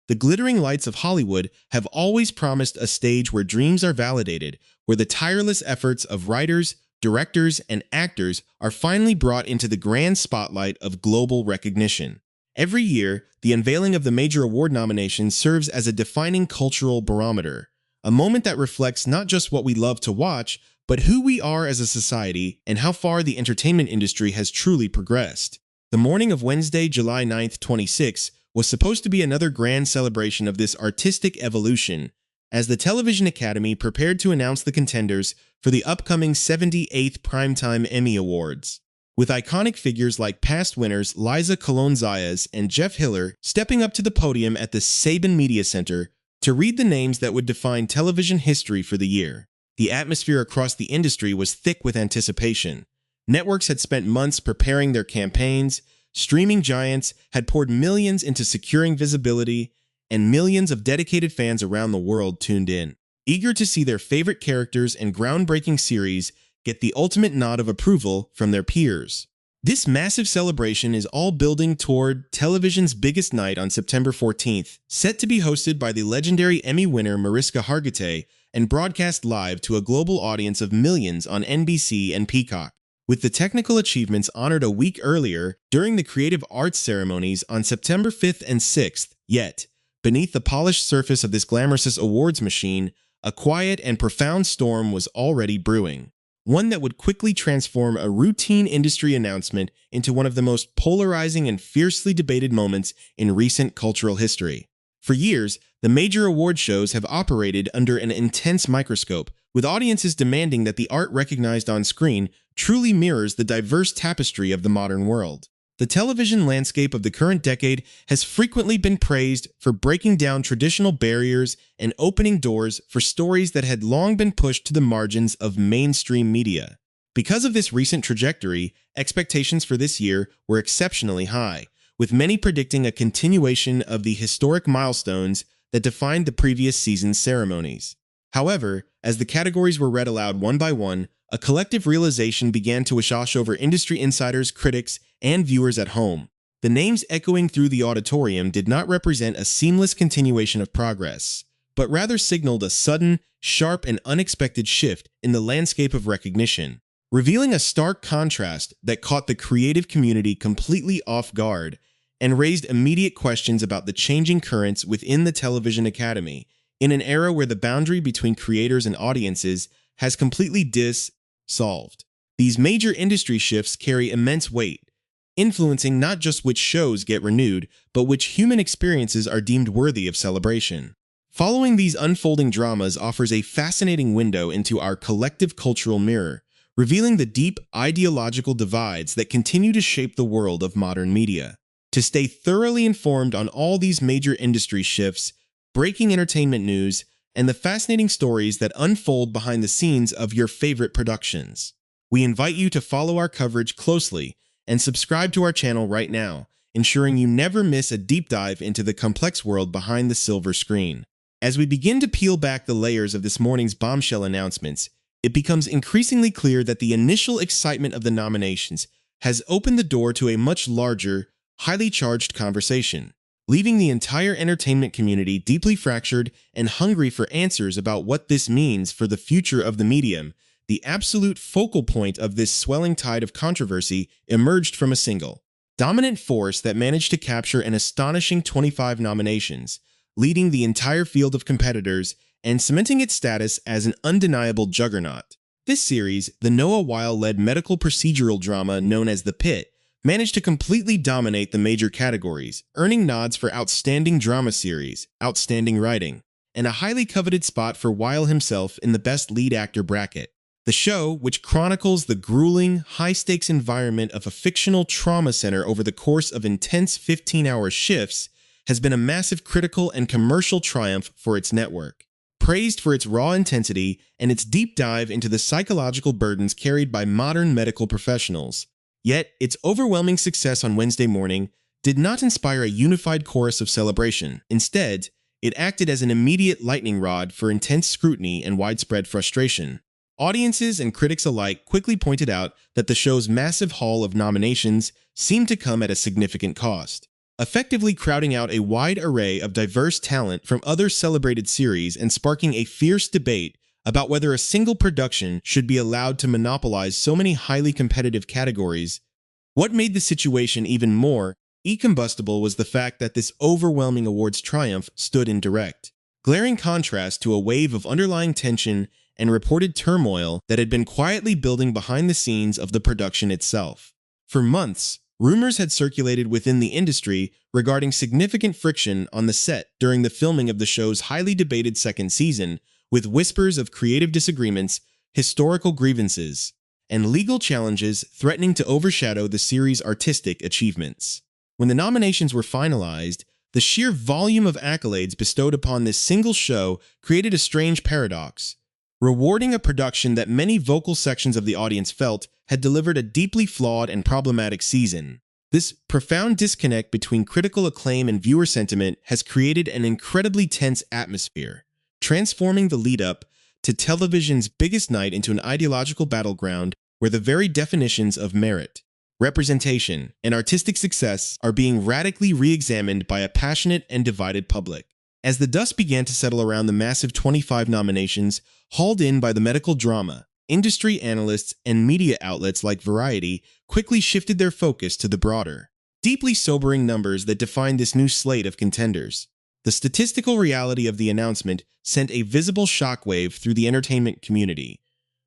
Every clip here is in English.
The glittering lights of Hollywood have always promised a stage where dreams are validated, where the tireless efforts of writers, directors, and actors are finally brought into the grand spotlight of global recognition. Every year, the unveiling of the major award nominations serves as a defining cultural barometer, a moment that reflects not just what we love to watch, but who we are as a society and how far the entertainment industry has truly progressed. The morning of Wednesday, July 9th, 26, was supposed to be another grand celebration of this artistic evolution, as the Television Academy prepared to announce the contenders for the upcoming 78th Primetime Emmy Awards. With iconic figures like past winners Liza Colon-Zayas and Jeff Hiller stepping up to the podium at the Saban Media Center to read the names that would define television history for the year. The atmosphere across the industry was thick with anticipation. Networks had spent months preparing their campaigns, streaming giants had poured millions into securing visibility, and millions of dedicated fans around the world tuned in, eager to see their favorite characters and groundbreaking series get the ultimate nod of approval from their peers. This massive celebration is all building toward television's biggest night on September 14th, set to be hosted by the legendary Emmy winner Mariska Hargitay and broadcast live to a global audience of millions on NBC and Peacock. With the technical achievements honored a week earlier during the Creative Arts ceremonies on September 5th and 6th, yet, beneath the polished surface of this glamorous awards machine, a quiet and profound storm was already brewing. One that would quickly transform a routine industry announcement into one of the most polarizing and fiercely debated moments in recent cultural history. For years, the major award shows have operated under an intense microscope, with audiences demanding that the art recognized on screen truly mirrors the diverse tapestry of the modern world. The television landscape of the current decade has frequently been praised for breaking down traditional barriers and opening doors for stories that had long been pushed to the margins of mainstream media. Because of this recent trajectory, expectations for this year were exceptionally high, with many predicting a continuation of the historic milestones that defined the previous season's ceremonies. However, as the categories were read aloud one by one, a collective realization began to wash over industry insiders, critics, and viewers at home. The names echoing through the auditorium did not represent a seamless continuation of progress, but rather signaled a sudden, sharp, and unexpected shift in the landscape of recognition, revealing a stark contrast that caught the creative community completely off guard and raised immediate questions about the changing currents within the Television Academy, in an era where the boundary between creators and audiences has completely dissolved. These major industry shifts carry immense weight, influencing not just which shows get renewed, but which human experiences are deemed worthy of celebration. Following these unfolding dramas offers a fascinating window into our collective cultural mirror, revealing the deep ideological divides that continue to shape the world of modern media. To stay thoroughly informed on all these major industry shifts, breaking entertainment news, and the fascinating stories that unfold behind the scenes of your favorite productions, we invite you to follow our coverage closely and subscribe to our channel right now, ensuring you never miss a deep dive into the complex world behind the silver screen. As we begin to peel back the layers of this morning's bombshell announcements, it becomes increasingly clear that the initial excitement of the nominations has opened the door to a much larger, highly charged conversation, leaving the entire entertainment community deeply fractured and hungry for answers about what this means for the future of the medium. The absolute focal point of this swelling tide of controversy emerged from a single, dominant force that managed to capture an astonishing 25 nominations, leading the entire field of competitors and cementing its status as an undeniable juggernaut. This series, the Noah Wyle-led medical procedural drama known as The Pitt, managed to completely dominate the major categories, earning nods for Outstanding Drama Series, Outstanding Writing, and a highly coveted spot for Wyle himself in the Best Lead Actor bracket. The show, which chronicles the grueling, high-stakes environment of a fictional trauma center over the course of intense 15-hour shifts, has been a massive critical and commercial triumph for its network. Praised for its raw intensity and its deep dive into the psychological burdens carried by modern medical professionals. Yet, its overwhelming success on Wednesday morning did not inspire a unified chorus of celebration. Instead, it acted as an immediate lightning rod for intense scrutiny and widespread frustration. Audiences and critics alike quickly pointed out that the show's massive haul of nominations seemed to come at a significant cost. effectively crowding out a wide array of diverse talent from other celebrated series and sparking a fierce debate about whether a single production should be allowed to monopolize so many highly competitive categories. What made the situation even more incombustible was the fact that this overwhelming awards triumph stood in direct, glaring contrast to a wave of underlying tension and reported turmoil that had been quietly building behind the scenes of the production itself. For months, rumors had circulated within the industry regarding significant friction on the set during the filming of the show's highly debated second season, with whispers of creative disagreements, historical grievances, and legal challenges threatening to overshadow the series' artistic achievements. When the nominations were finalized, the sheer volume of accolades bestowed upon this single show created a strange paradox, rewarding a production that many vocal sections of the audience felt had delivered a deeply flawed and problematic season. This profound disconnect between critical acclaim and viewer sentiment has created an incredibly tense atmosphere, transforming the lead-up to television's biggest night into an ideological battleground where the very definitions of merit, representation, and artistic success are being radically re-examined by a passionate and divided public. As the dust began to settle around the massive 25 nominations hauled in by the medical drama, industry analysts and media outlets like Variety quickly shifted their focus to the broader, deeply sobering numbers that define this new slate of contenders. The statistical reality of the announcement sent a visible shockwave through the entertainment community,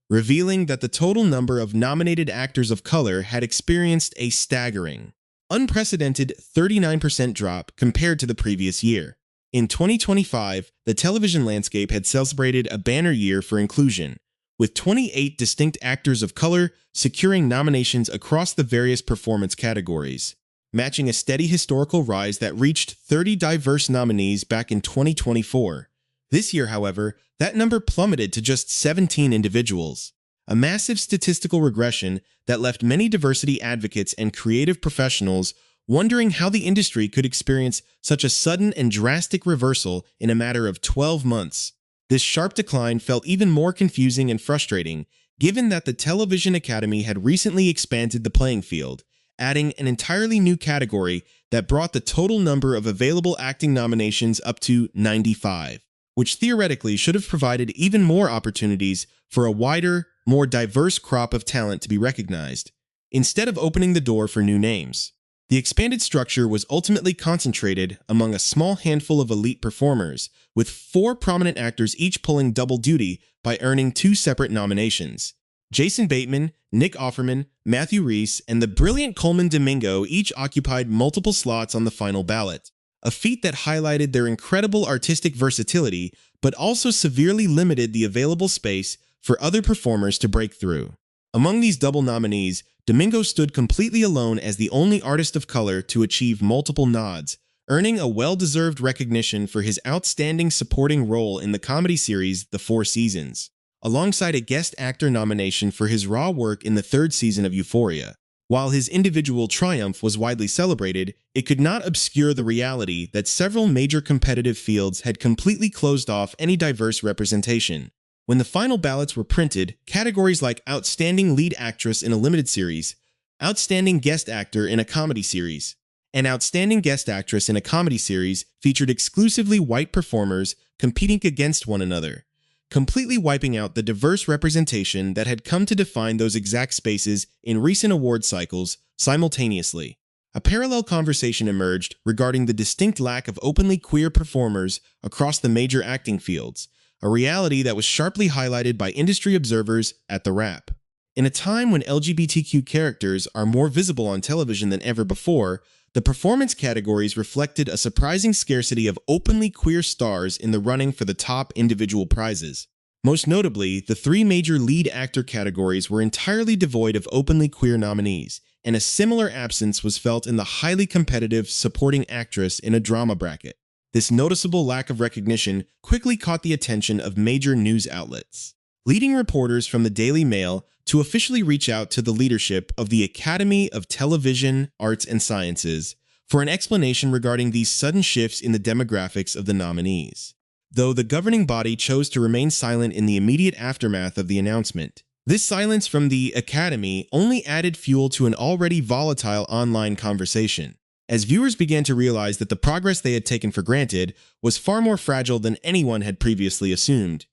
revealing that the total number of nominated actors of color had experienced a staggering, unprecedented 39% drop compared to the previous year. In 2025, the television landscape had celebrated a banner year for inclusion, with 28 distinct actors of color securing nominations across the various performance categories, matching a steady historical rise that reached 30 diverse nominees back in 2024. This year, however, that number plummeted to just 17 individuals, a massive statistical regression that left many diversity advocates and creative professionals wondering how the industry could experience such a sudden and drastic reversal in a matter of 12 months. This sharp decline felt even more confusing and frustrating, given that the Television Academy had recently expanded the playing field, adding an entirely new category that brought the total number of available acting nominations up to 95, which theoretically should have provided even more opportunities for a wider, more diverse crop of talent to be recognized, instead of opening the door for new names. The expanded structure was ultimately concentrated among a small handful of elite performers, with 4 prominent actors each pulling double duty by earning 2 separate nominations. Jason Bateman, Nick Offerman, Matthew Rhys, and the brilliant Coleman Domingo each occupied multiple slots on the final ballot, a feat that highlighted their incredible artistic versatility but also severely limited the available space for other performers to break through. Among these double nominees, Domingo stood completely alone as the only artist of color to achieve multiple nods, earning a well-deserved recognition for his outstanding supporting role in the comedy series The Four Seasons, alongside a guest actor nomination for his raw work in the 3rd season of Euphoria. While his individual triumph was widely celebrated, it could not obscure the reality that several major competitive fields had completely closed off any diverse representation. When the final ballots were printed, categories like Outstanding Lead Actress in a Limited Series, Outstanding Guest Actor in a Comedy Series, and Outstanding Guest Actress in a Comedy Series featured exclusively white performers competing against one another, completely wiping out the diverse representation that had come to define those exact spaces in recent award cycles simultaneously. A parallel conversation emerged regarding the distinct lack of openly queer performers across the major acting fields, a reality that was sharply highlighted by industry observers at The Wrap. In a time when LGBTQ characters are more visible on television than ever before, the performance categories reflected a surprising scarcity of openly queer stars in the running for the top individual prizes. Most notably, the 3 major lead actor categories were entirely devoid of openly queer nominees, and a similar absence was felt in the highly competitive supporting actress in a drama bracket. This noticeable lack of recognition quickly caught the attention of major news outlets, leading reporters from the Daily Mail to officially reach out to the leadership of the Academy of Television, Arts and Sciences for an explanation regarding these sudden shifts in the demographics of the nominees. Though the governing body chose to remain silent in the immediate aftermath of the announcement, this silence from the Academy only added fuel to an already volatile online conversation. as viewers began to realize that the progress they had taken for granted was far more fragile than anyone had previously assumed.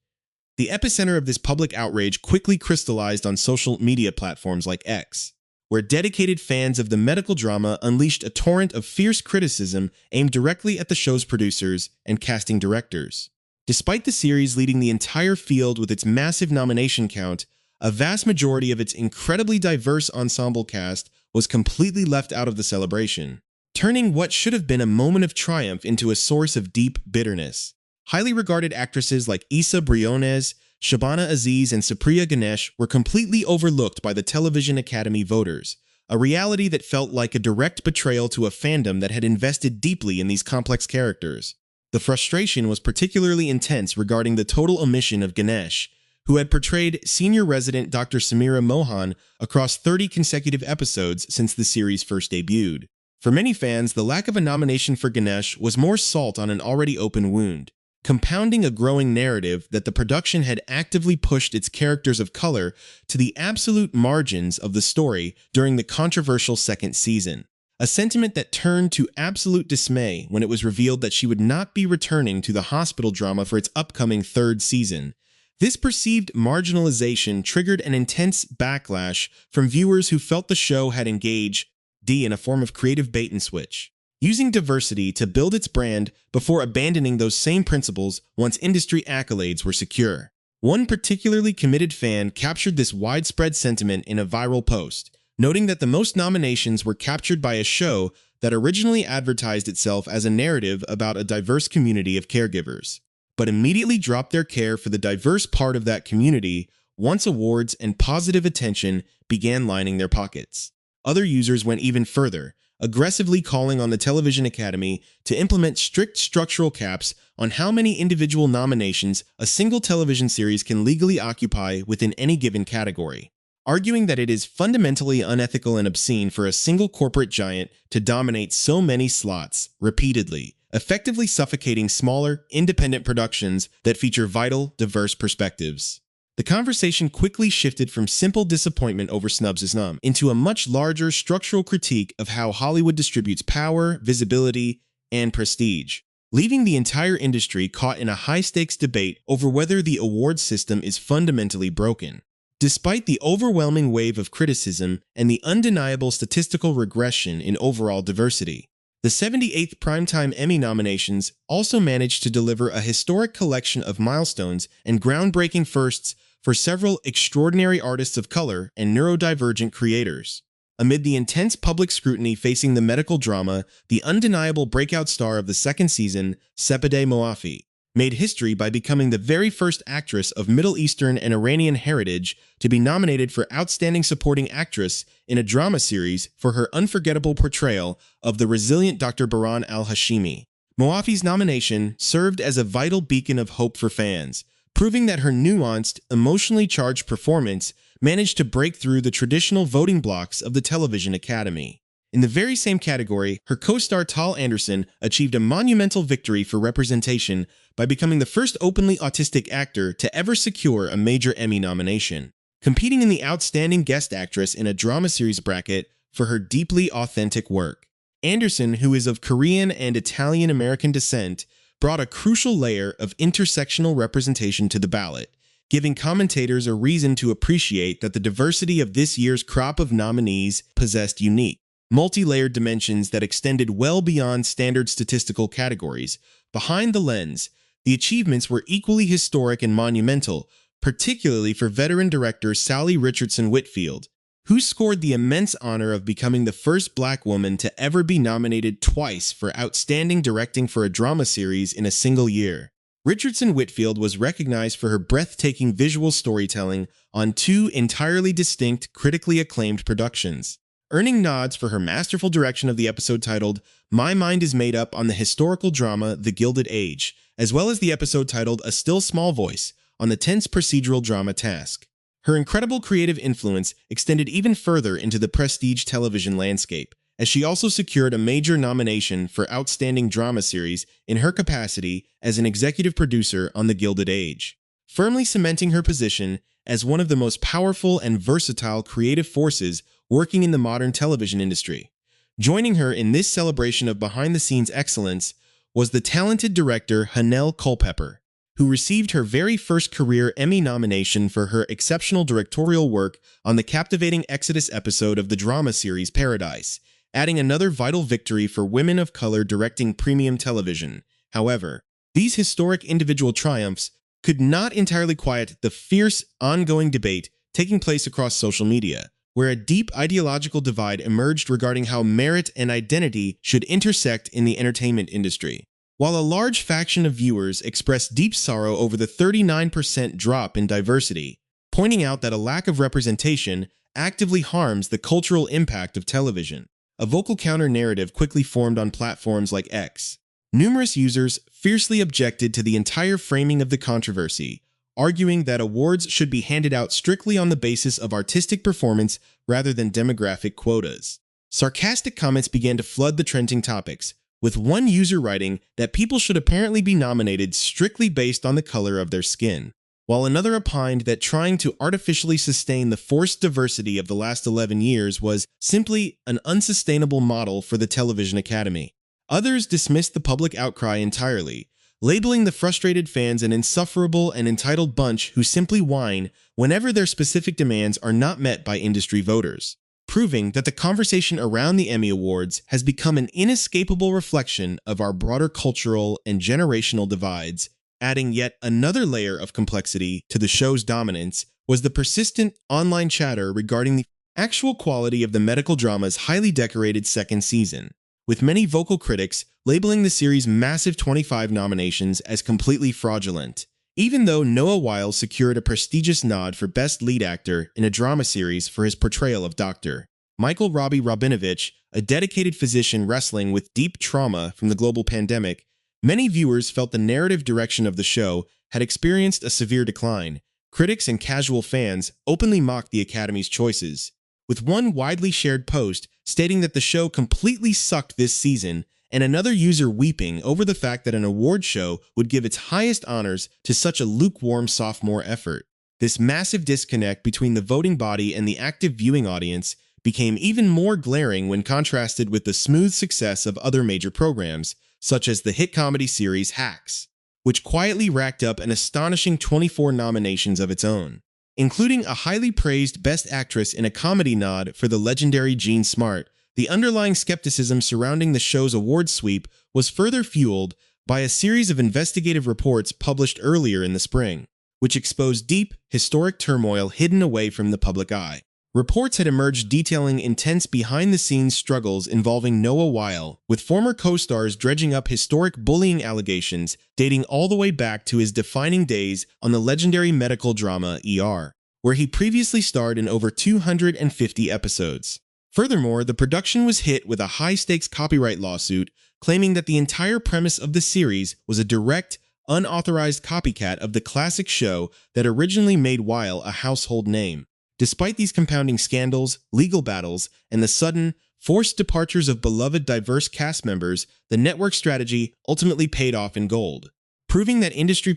The epicenter of this public outrage quickly crystallized on social media platforms like X, where dedicated fans of the medical drama unleashed a torrent of fierce criticism aimed directly at the show's producers and casting directors. Despite the series leading the entire field with its massive nomination count, a vast majority of its incredibly diverse ensemble cast was completely left out of the celebration, turning what should have been a moment of triumph into a source of deep bitterness. Highly regarded actresses like Issa Briones, Shabana Aziz, and Supriya Ganesh were completely overlooked by the Television Academy voters, a reality that felt like a direct betrayal to a fandom that had invested deeply in these complex characters. The frustration was particularly intense regarding the total omission of Ganesh, who had portrayed senior resident Dr. Samira Mohan across 30 consecutive episodes since the series first debuted. For many fans, the lack of a nomination for Ganesh was more salt on an already open wound, compounding a growing narrative that the production had actively pushed its characters of color to the absolute margins of the story during the controversial second season. A sentiment that turned to absolute dismay when it was revealed that she would not be returning to the hospital drama for its upcoming third season. This perceived marginalization triggered an intense backlash from viewers who felt the show had engaged in a form of creative bait and switch, using diversity to build its brand before abandoning those same principles once industry accolades were secure. One particularly committed fan captured this widespread sentiment in a viral post, noting that the most nominations were captured by a show that originally advertised itself as a narrative about a diverse community of caregivers, but immediately dropped their care for the diverse part of that community once awards and positive attention began lining their pockets. Other users went even further, aggressively calling on the Television Academy to implement strict structural caps on how many individual nominations a single television series can legally occupy within any given category, arguing that it is fundamentally unethical and obscene for a single corporate giant to dominate so many slots repeatedly, effectively suffocating smaller, independent productions that feature vital, diverse perspectives. The conversation quickly shifted from simple disappointment over snubs into a much larger structural critique of how Hollywood distributes power, visibility, and prestige, leaving the entire industry caught in a high-stakes debate over whether the award system is fundamentally broken. Despite the overwhelming wave of criticism and the undeniable statistical regression in overall diversity, the 78th Primetime Emmy nominations also managed to deliver a historic collection of milestones and groundbreaking firsts for several extraordinary artists of color and neurodivergent creators. Amid the intense public scrutiny facing the medical drama, the undeniable breakout star of the second season, Sepideh Moafi, made history by becoming the very first actress of Middle Eastern and Iranian heritage to be nominated for Outstanding Supporting Actress in a drama series for her unforgettable portrayal of the resilient Dr. Baran al-Hashimi. Moafi's nomination served as a vital beacon of hope for fans, proving that her nuanced, emotionally charged performance managed to break through the traditional voting blocks of the Television Academy. In the very same category, her co-star Tal Anderson achieved a monumental victory for representation by becoming the first openly autistic actor to ever secure a major Emmy nomination, competing in the Outstanding Guest Actress in a Drama Series bracket for her deeply authentic work. Anderson, who is of Korean and Italian-American descent, brought a crucial layer of intersectional representation to the ballot, giving commentators a reason to appreciate that the diversity of this year's crop of nominees possessed unique, multi-layered dimensions that extended well beyond standard statistical categories. Behind the lens, the achievements were equally historic and monumental, particularly for veteran director Sally Richardson Whitfield, who scored the immense honor of becoming the first Black woman to ever be nominated twice for Outstanding Directing for a Drama Series in a single year. Richardson Whitfield was recognized for her breathtaking visual storytelling on two entirely distinct, critically acclaimed productions, earning nods for her masterful direction of the episode titled My Mind is Made Up on the historical drama The Gilded Age, as well as the episode titled A Still Small Voice on the tense procedural drama Task. Her incredible creative influence extended even further into the prestige television landscape, as she also secured a major nomination for Outstanding Drama Series in her capacity as an executive producer on The Gilded Age, firmly cementing her position as one of the most powerful and versatile creative forces working in the modern television industry. Joining her in this celebration of behind-the-scenes excellence was the talented director Hanelle Culpepper, who received her very first career Emmy nomination for her exceptional directorial work on the captivating Exodus episode of the drama series Paradise, adding another vital victory for women of color directing premium television. However, these historic individual triumphs could not entirely quiet the fierce, ongoing debate taking place across social media, where a deep ideological divide emerged regarding how merit and identity should intersect in the entertainment industry. While a large faction of viewers expressed deep sorrow over the 39% drop in diversity, pointing out that a lack of representation actively harms the cultural impact of television, a vocal counter-narrative quickly formed on platforms like X. Numerous users fiercely objected to the entire framing of the controversy, arguing that awards should be handed out strictly on the basis of artistic performance rather than demographic quotas. Sarcastic comments began to flood the trending topics, with one user writing that people should apparently be nominated strictly based on the color of their skin, while another opined that trying to artificially sustain the forced diversity of the last 11 years was simply an unsustainable model for the Television Academy. Others dismissed the public outcry entirely, labeling the frustrated fans an insufferable and entitled bunch who simply whine whenever their specific demands are not met by industry voters, proving that the conversation around the Emmy Awards has become an inescapable reflection of our broader cultural and generational divides. Adding yet another layer of complexity to the show's dominance was the persistent online chatter regarding the actual quality of the medical drama's highly decorated second season, with many vocal critics labeling the series' massive 25 nominations as completely fraudulent, even though Noah Wyle secured a prestigious nod for Best Lead Actor in a drama series for his portrayal of Dr. Michael Robbie Rabinovich, a dedicated physician wrestling with deep trauma from the global pandemic. Many viewers felt the narrative direction of the show had experienced a severe decline. Critics and casual fans openly mocked the Academy's choices, with one widely shared post stating that the show completely sucked this season, and another user weeping over the fact that an award show would give its highest honors to such a lukewarm sophomore effort. This massive disconnect between the voting body and the active viewing audience became even more glaring when contrasted with the smooth success of other major programs, such as the hit comedy series Hacks, which quietly racked up an astonishing 24 nominations of its own, including a highly praised Best Actress in a Comedy nod for the legendary Jean Smart. The underlying skepticism surrounding the show's award sweep was further fueled by a series of investigative reports published earlier in the spring, which exposed deep, historic turmoil hidden away from the public eye. Reports had emerged detailing intense behind-the-scenes struggles involving Noah Wyle, with former co-stars dredging up historic bullying allegations dating all the way back to his defining days on the legendary medical drama ER, where he previously starred in over 250 episodes. Furthermore, the production was hit with a high-stakes copyright lawsuit claiming that the entire premise of the series was a direct, unauthorized copycat of the classic show that originally made Wyle a household name. Despite these compounding scandals, legal battles, and the sudden, forced departures of beloved diverse cast members, the network strategy ultimately paid off in gold, proving that industry